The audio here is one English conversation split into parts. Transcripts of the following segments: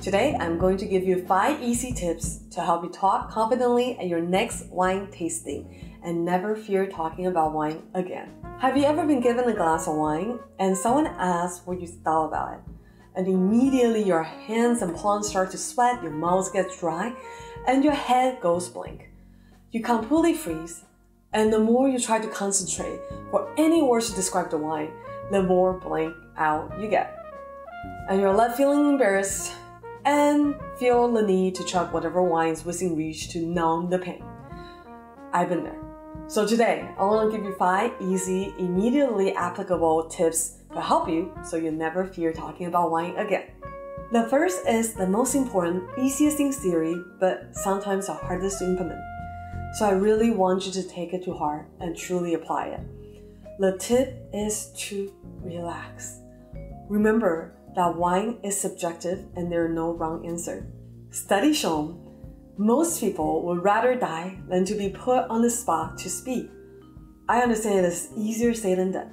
Today, I'm going to give you 5 easy tips to help you talk confidently at your next wine tasting and never fear talking about wine again. Have you ever been given a glass of wine and someone asks what you thought about it? And immediately your hands and palms start to sweat, your mouth gets dry, and your head goes blank. You completely freeze, and the more you try to concentrate for any words to describe the wine, the more blank out you get. And you're left feeling embarrassed and feel the need to chug whatever wine is within reach to numb the pain. I've been there. So today, I want to give you 5 easy, immediately applicable tips to help you so you never fear talking about wine again. The first is the most important, easiest in theory, but sometimes the hardest to implement. So I really want you to take it to heart and truly apply it. The tip is to relax. Remember that wine is subjective and there are no wrong answer. Studies show most people would rather die than to be put on the spot to speak. I understand it is easier said than done,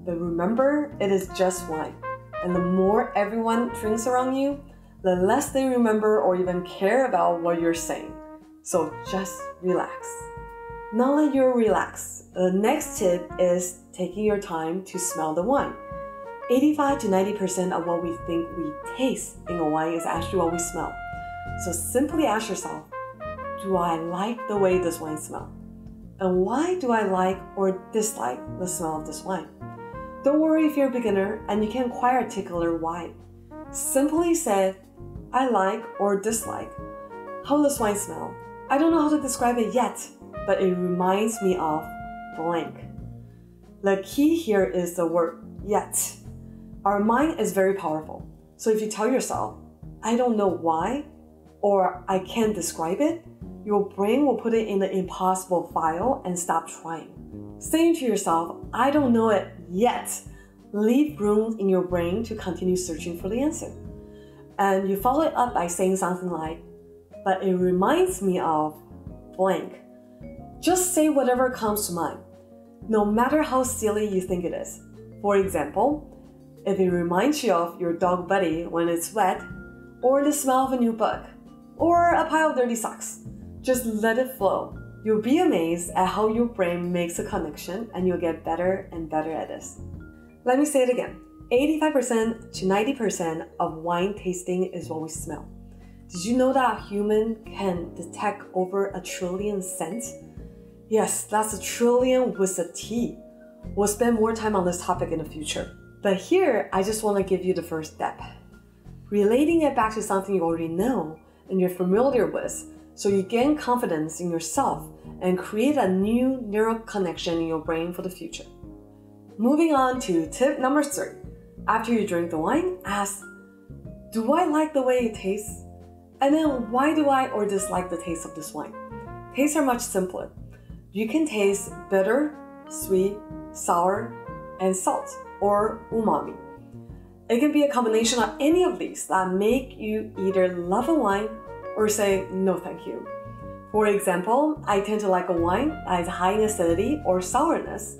but remember it is just wine. And the more everyone drinks around you, the less they remember or even care about what you're saying. So just relax. Now that you're relaxed, the next tip is taking your time to smell the wine. 85 to 90% of what we think we taste in a wine is actually what we smell. So simply ask yourself, do I like the way this wine smells? And why do I like or dislike the smell of this wine? Don't worry if you're a beginner and you can't quite articulate why. Simply say, I like or dislike. How does wine smell? I don't know how to describe it yet, but it reminds me of blank. The key here is the word yet. Our mind is very powerful. So if you tell yourself, I don't know why, or I can't describe it, your brain will put it in the impossible file and stop trying. Saying to yourself, I don't know it yet, leave room in your brain to continue searching for the answer. And you follow it up by saying something like, but it reminds me of blank. Just say whatever comes to mind, no matter how silly you think it is. For example, if it reminds you of your dog Buddy when it's wet, or the smell of a new book, or a pile of dirty socks, just let it flow. You'll be amazed at how your brain makes a connection and you'll get better and better at this. Let me say it again. 85% to 90% of wine tasting is what we smell. Did you know that a human can detect over 1 trillion scents? Yes, that's 1 trillion with a T. We'll spend more time on this topic in the future. But here, I just want to give you the first step. Relating it back to something you already know and you're familiar with, so you gain confidence in yourself and create a new neural connection in your brain for the future. Moving on to tip number 3. After you drink the wine, ask, do I like the way it tastes? And then why do I or dislike the taste of this wine? Tastes are much simpler. You can taste bitter, sweet, sour, and salt, or umami. It can be a combination of any of these that make you either love a wine or say, no thank you. For example, I tend to like a wine that is high in acidity or sourness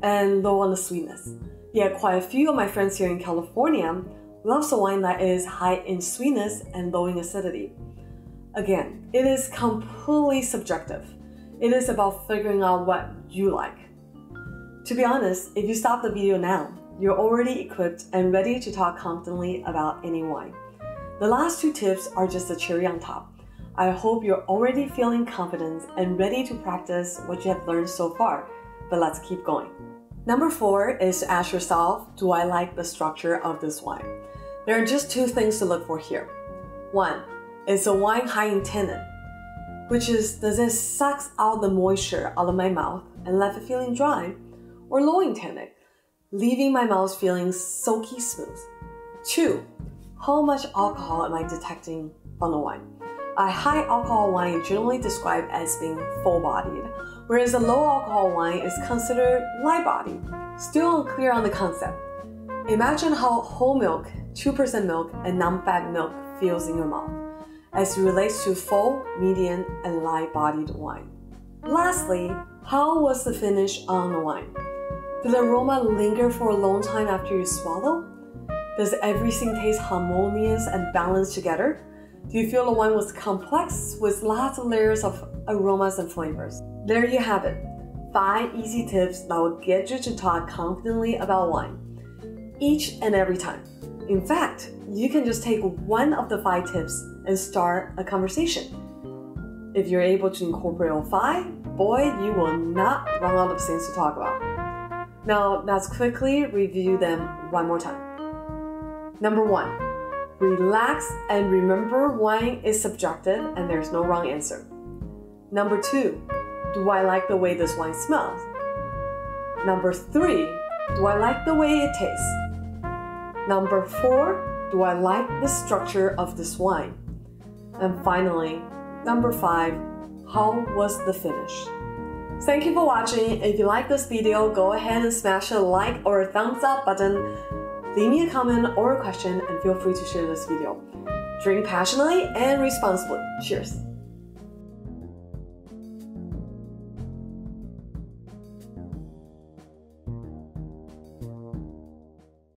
and low on the sweetness. Yet quite a few of my friends here in California loves a wine that is high in sweetness and low in acidity. Again, it is completely subjective. It is about figuring out what you like. To be honest, if you stop the video now, you're already equipped and ready to talk confidently about any wine. The last 2 tips are just a cherry on top. I hope you're already feeling confident and ready to practice what you have learned so far, but let's keep going. Number 4 is to ask yourself, do I like the structure of this wine? There are just 2 things to look for here. 1, is a wine high in tannin, which is, does it suck out the moisture out of my mouth and left it feeling dry? Or low in tannin, leaving my mouth feeling silky smooth. 2, how much alcohol am I detecting from the wine? A high alcohol wine is generally described as being full-bodied, whereas a low alcohol wine is considered light-bodied. Still unclear on the concept. Imagine how whole milk, 2% milk, and non-fat milk feels in your mouth, as it relates to full, medium, and light-bodied wine. Lastly, how was the finish on the wine? Did the aroma linger for a long time after you swallow? Does everything taste harmonious and balanced together? Do you feel the wine was complex with lots of layers of aromas and flavors? There you have it. 5 easy tips that will get you to talk confidently about wine, each and every time. In fact, you can just take one of the 5 tips and start a conversation. If you're able to incorporate all 5, boy, you will not run out of things to talk about. Now, let's quickly review them one more time. Number 1, relax and remember wine is subjective and there's no wrong answer. Number 2, do I like the way this wine smells? Number 3, do I like the way it tastes? Number 4, do I like the structure of this wine? And finally, number 5, how was the finish? Thank you for watching. If you like this video, go ahead and smash a like or a thumbs up button. Leave me a comment or a question and feel free to share this video. Drink passionately and responsibly. Cheers!